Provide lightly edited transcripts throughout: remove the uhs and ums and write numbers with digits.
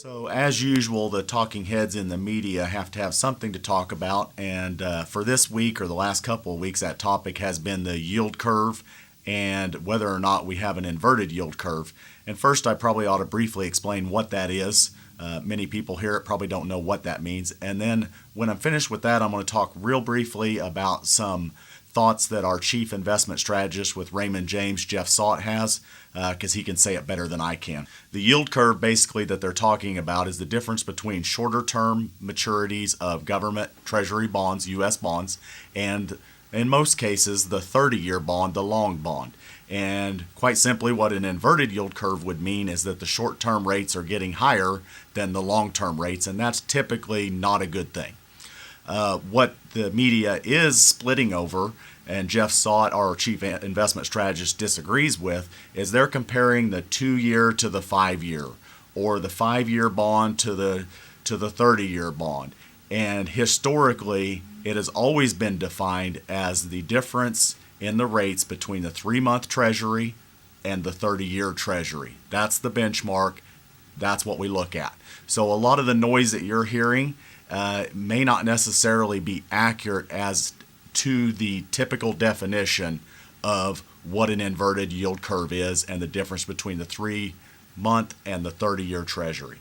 So, as usual, the talking heads in the media have to have something to talk about, and for this week or the last couple of weeks, that topic has been the yield curve and whether or not we have an inverted yield curve. And first, I probably ought to briefly explain what that is. Many people hear it probably don't know what that means. And then, when I'm finished with that, I'm going to talk real briefly about some thoughts that our chief investment strategist with Raymond James, Jeff Sott, has, because he can say it better than I can. The yield curve basically that they're talking about is the difference between shorter term maturities of government treasury bonds, U.S. bonds, and in most cases the 30-year bond, the long bond. And quite simply, what an inverted yield curve would mean is that the short-term rates are getting higher than the long-term rates, and that's typically not a good thing. What the media is splitting over, and Jeff Sott, our chief investment strategist, disagrees with, is they're comparing the 2-year to the 5-year, or the 5-year bond to the 30-year bond. And historically, it has always been defined as the difference in the rates between the 3-month Treasury and the 30-year Treasury. That's the benchmark. That's what we look at. So a lot of the noise that you're hearing may not necessarily be accurate as to the typical definition of what an inverted yield curve is and the difference between the 3-month and the 30-year Treasury.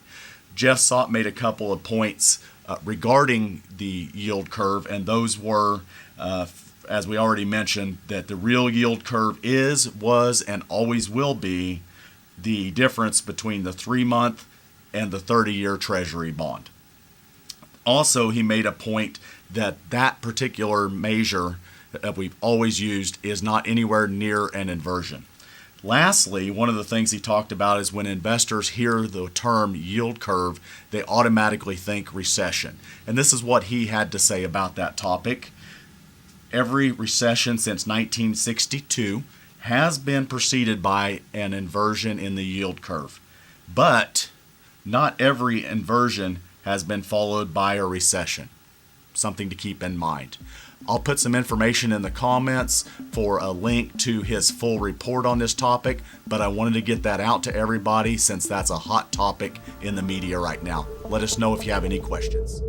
Jeff Sott made a couple of points regarding the yield curve, and those were, as we already mentioned, that the real yield curve was, and always will be the difference between the 3-month and the 30-year Treasury bond. Also, he made a point that that particular measure that we've always used is not anywhere near an inversion. Lastly, one of the things he talked about is when investors hear the term yield curve, they automatically think recession. And this is what he had to say about that topic. Every recession since 1962 has been preceded by an inversion in the yield curve. But not every inversion has been followed by a recession. Something to keep in mind. I'll put some information in the comments for a link to his full report on this topic, but I wanted to get that out to everybody since that's a hot topic in the media right now. Let us know if you have any questions.